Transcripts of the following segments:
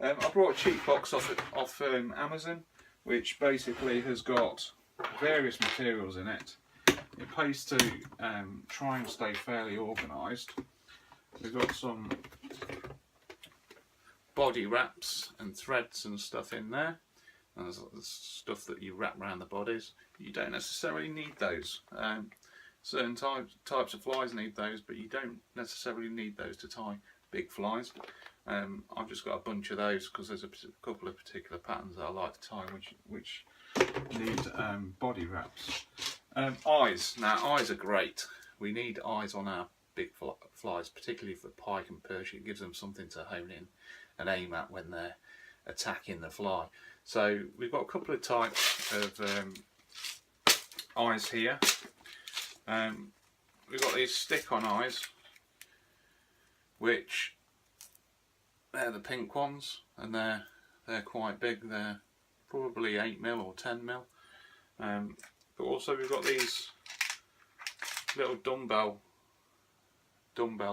I brought a cheap box off Amazon, which basically has got various materials in it. It pays to try and stay fairly organised. We've got some body wraps and threads and stuff in there. And there's stuff that you wrap around the bodies. You don't necessarily need those. Certain types of flies need those, but you don't necessarily need those to tie big flies. I've just got a bunch of those because there's a couple of particular patterns that I like to tie which need body wraps. Eyes. Now eyes are great. We need eyes on our big flies, particularly for pike and perch. It gives them something to hone in and aim at when they're attacking the fly. So we've got a couple of types of eyes here. We've got these stick-on eyes, which they're the pink ones, and they're quite big. They're probably 8mm or 10mm. But also we've got these little dumbbell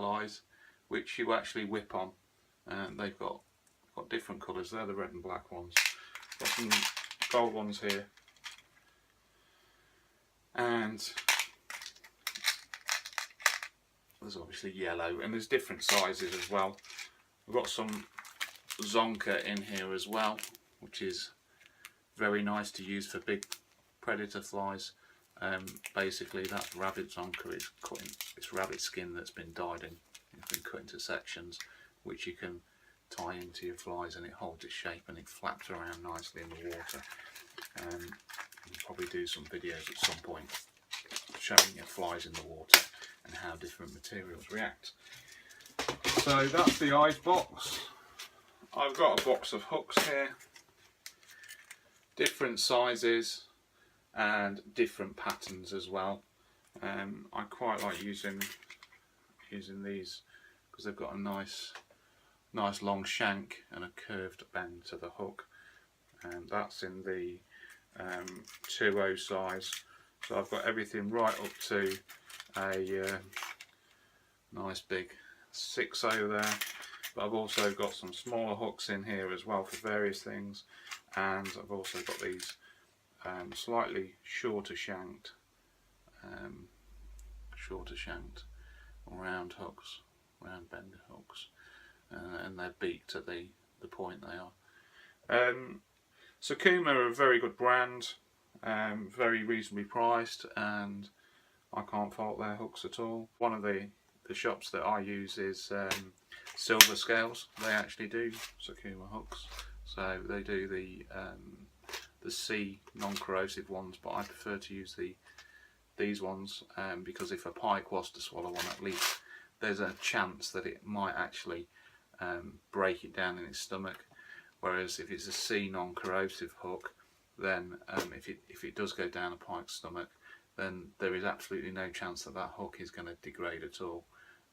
eyes, which you actually whip on, and they've got different colours. They're the red and black ones. Got some gold ones here, and there's obviously yellow, and there's different sizes as well. We've got some Zonka in here as well, which is very nice to use for big predator flies. Basically that rabbit Zonka is it's rabbit skin that's been dyed and it's been cut into sections, which you can tie into your flies, and it holds its shape and it flaps around nicely in the water. We'll probably do some videos at some point showing you flies in the water and how different materials react. So that's the eyes box. I've got a box of hooks here, different sizes and different patterns as well. I quite like using these because they've got a nice long shank and a curved bend to the hook, and that's in the 2.0 size. So I've got everything right up to a nice big 6.0 there, but I've also got some smaller hooks in here as well for various things, and I've also got these slightly shorter shanked round hooks, round bender hooks, and they're beaked at the point they are. Sakuma are a very good brand, very reasonably priced, and I can't fault their hooks at all. One of the shops that I use is Silver Scales. They actually do Sakuma hooks, so they do the C non-corrosive ones, but I prefer to use these ones because if a pike was to swallow one, at least there's a chance that it might actually break it down in its stomach. Whereas if it's a C non-corrosive hook, then if it does go down a pike's stomach, then there is absolutely no chance that that hook is going to degrade at all,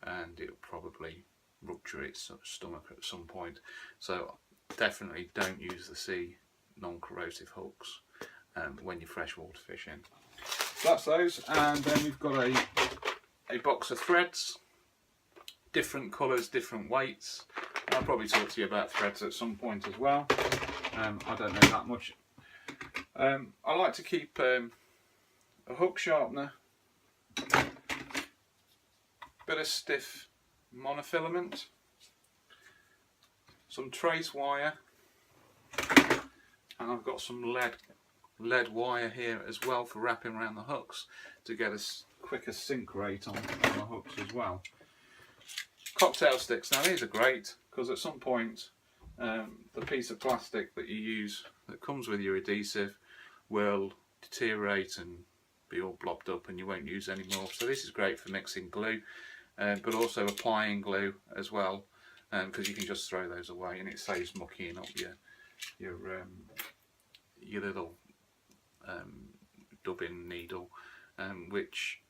and it'll probably rupture its stomach at some point. So definitely don't use the C non-corrosive hooks when you're freshwater fishing. So that's those, and then we've got a box of threads, different colours, different weights. I'll probably talk to you about threads at some point as well. I don't know that much. I like to keep a hook sharpener, bit of stiff monofilament, some trace wire, and I've got some lead wire here as well for wrapping around the hooks to get a quicker sink rate on the hooks as well. Cocktail sticks. Now these are great because at some point the piece of plastic that you use that comes with your adhesive will deteriorate and be all blobbed up and you won't use anymore. So this is great for mixing glue, but also applying glue as well, because you can just throw those away and it saves mucking up your little dubbing needle, which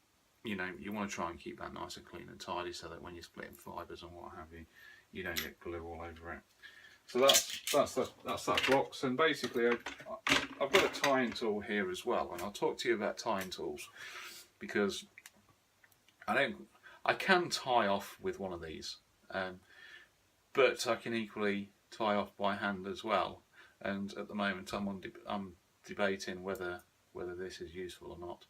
you want to try and keep that nice and clean and tidy so that when you're splitting fibres and what have you, you don't get glue all over it. So that's that box, and basically I've got a tying tool here as well, and I'll talk to you about tying tools because I can tie off with one of these, but I can equally tie off by hand as well. And at the moment I'm debating whether this is useful or not.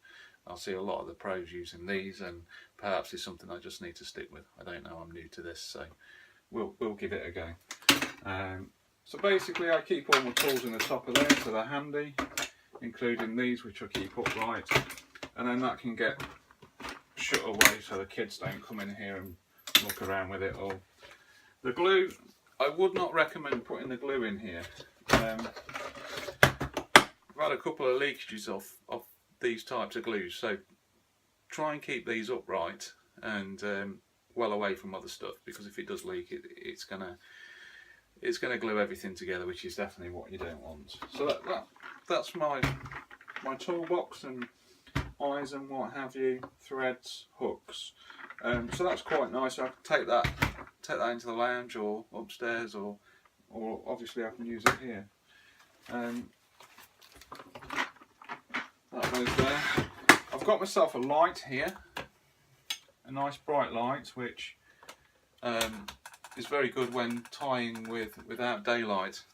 I'll see a lot of the pros using these, and perhaps it's something I just need to stick with. I don't know, I'm new to this, so we'll give it a go. So basically I keep all my tools in the top of there so they're handy, including these, which I keep upright, and then that can get shut away so the kids don't come in here and muck around with it all. The glue, I would not recommend putting the glue in here. I've had a couple of leakages off these types of glues, so try and keep these upright and well away from other stuff, because if it does leak, it's gonna glue everything together, which is definitely what you don't want. So that's my toolbox and eyes and what have you, threads, hooks. So that's quite nice. I can take that into the lounge or upstairs, or obviously I can use it here. That goes there. I've got myself a light here, a nice bright light, which is very good when tying without daylight.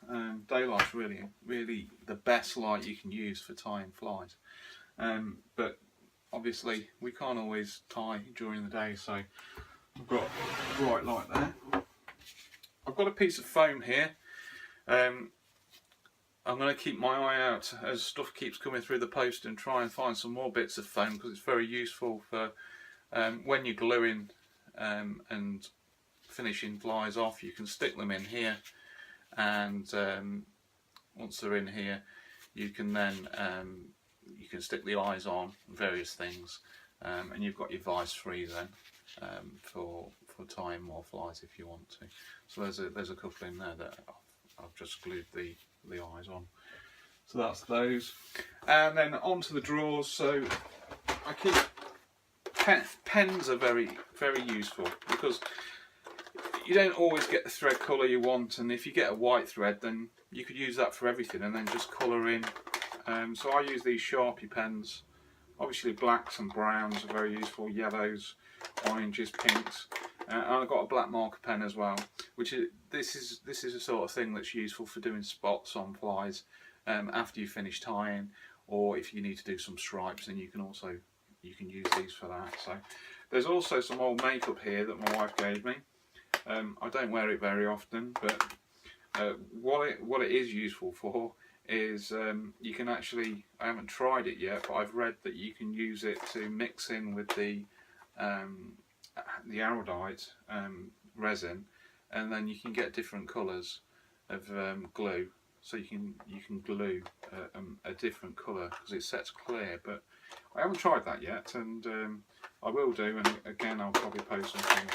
Daylight's really the best light you can use for tying flies. But obviously we can't always tie during the day, so I've got a bright light there. I've got a piece of foam here. I'm going to keep my eye out as stuff keeps coming through the post and try and find some more bits of foam, because it's very useful for when you're gluing and finishing flies off. You can stick them in here, and once they're in here you can then you can stick the eyes on various things, and you've got your vice free then for tying more flies if you want to. So there's a couple in there that I've just glued the eyes on. So that's those, and then onto the drawers. So I keep pens are very useful, because you don't always get the thread colour you want, and if you get a white thread, then you could use that for everything and then just colour in. So I use these Sharpie pens. Obviously blacks and browns are very useful, yellows, oranges, pinks, and I've got a black marker pen as well, which is this is the sort of thing that's useful for doing spots on flies after you finish tying, or if you need to do some stripes, then you can use these for that. So there's also some old makeup here that my wife gave me. I don't wear it very often, but what it is useful for is you can actually, I haven't tried it yet, but I've read that you can use it to mix in with the iridite resin, and then you can get different colours of glue. So you can glue a different colour because it sets clear, but I haven't tried that yet, and I will do. And again, I'll probably post something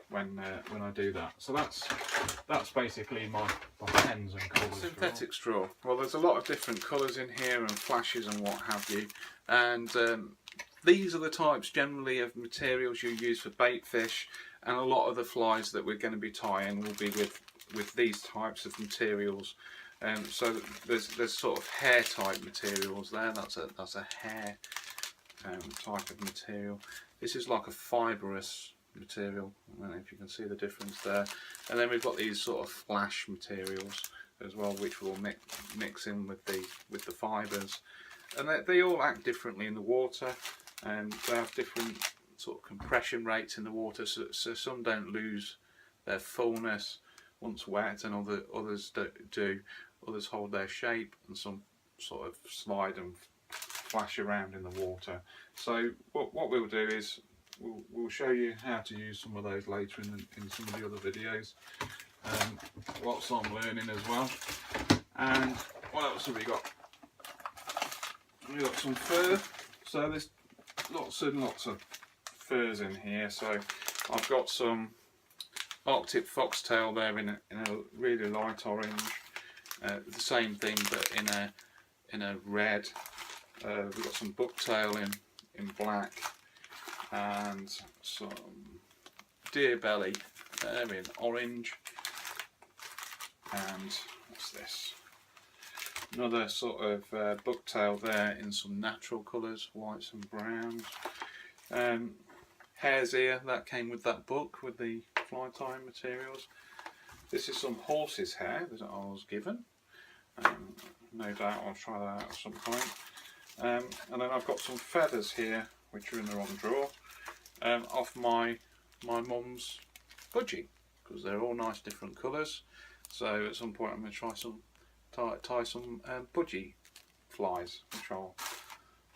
when I do that. So that's basically my pens and colours. Synthetic straw. Well, there's a lot of different colours in here and flashes and what have you, and these are the types generally of materials you use for bait fish, and a lot of the flies that we're going to be tying will be with these types of materials. So there's sort of hair type materials there. That's a hair type of material. This is like a fibrous material. I don't know if you can see the difference there. And then we've got these sort of flash materials as well, which will mix in with the fibres. And they all act differently in the water, and they have different sort of compression rates in the water. So some don't lose their fullness once wet, and others do. Others hold their shape, and some sort of slide and flash around in the water. So what we'll do is we'll show you how to use some of those later in some of the other videos. Lots I'm learning as well. And what else have we got? We've got some fur. So there's lots and lots of furs in here. So I've got some Arctic foxtail there in a really light orange. The same thing, but in a red. We've got some bucktail in black, and some deer belly there in orange. And what's this? Another sort of bucktail there in some natural colours, whites and browns. Hare's ear, that came with that book with the fly tying materials. This is some horse's hair that I was given. No doubt I'll try that out at some point. And then I've got some feathers here, which are in the wrong drawer, off my mum's budgie, because they're all nice different colours. So at some point I'm going to try some tie some budgie flies, which I'll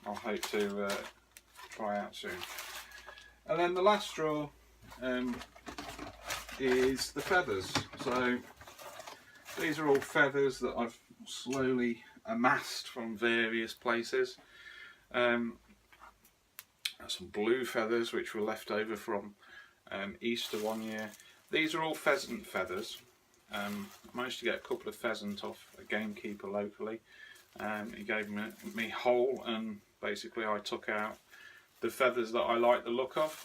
hope to try out soon. And then the last drawer is the feathers. So these are all feathers that I've slowly amassed from various places. Some blue feathers which were left over from Easter one year. These are all pheasant feathers. I managed to get a couple of pheasant off a gamekeeper locally. He gave me whole, and basically I took out the feathers that I like the look of.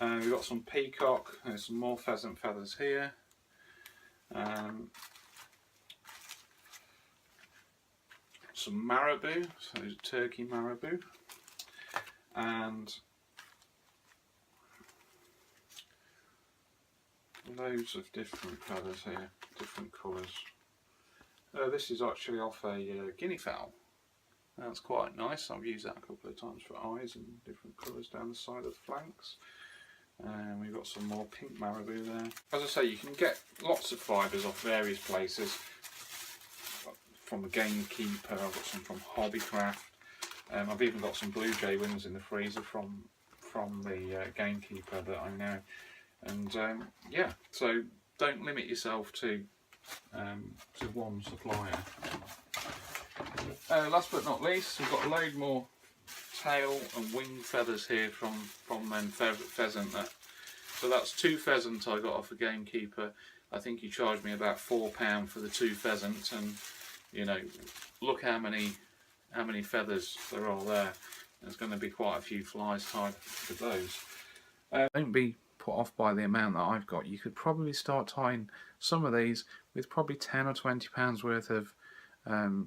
We've got some peacock, there's some more pheasant feathers here. Some marabou, so there's turkey marabou, and loads of different feathers here, different colours. This is actually off a guinea fowl. That's quite nice. I've used that a couple of times for eyes and different colours down the side of the flanks. And we've got some more pink marabou there. As I say, you can get lots of fibres off various places. From a gamekeeper, I've got some from Hobbycraft. I've even got some Blue Jay wings in the freezer from the gamekeeper that I know. And yeah, so don't limit yourself to one supplier. Last but not least, we've got a load more tail and wing feathers here from pheasant. So that's 2 pheasant I got off a gamekeeper. I think he charged me about £4 for the 2 pheasants, and you know, look how many feathers there are there. There's going to be quite a few flies tied with those. Don't be put off by the amount that I've got. You could probably start tying some of these with probably £10 or £20 worth of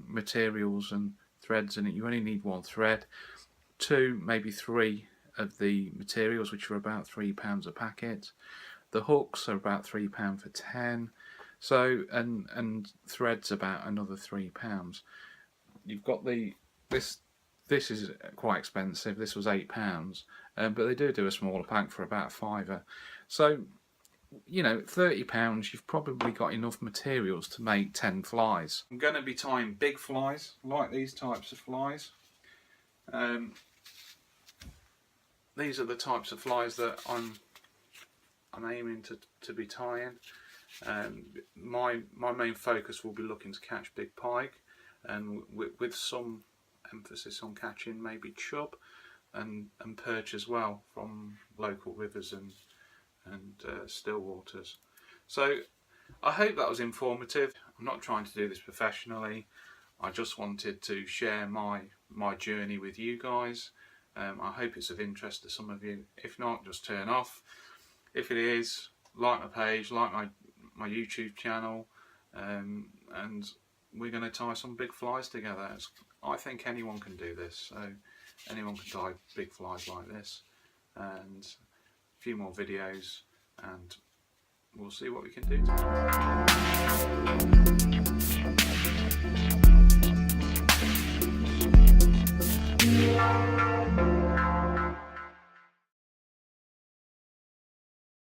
materials and threads in it. You only need 1 thread, 2, maybe 3 of the materials, which are about £3 a packet. The hooks are about £3 for 10. So and threads about another £3. You've got this is quite expensive. This was £8, but they do a smaller pack for about £5. So you know, £30, you've probably got enough materials to make 10 flies. I'm going to be tying big flies, like these types of flies. These are the types of flies that I'm aiming to be tying. My main focus will be looking to catch big pike, and with some emphasis on catching maybe chub and perch as well from local rivers and still waters. So I hope that was informative. I'm not trying to do this professionally. I just wanted to share my journey with you guys. I hope it's of interest to some of you. If not, just turn off. If it is, like my page, like my YouTube channel, and we're going to tie some big flies together. I think anyone can do this. So anyone can tie big flies like this, and a few more videos, and we'll see what we can do.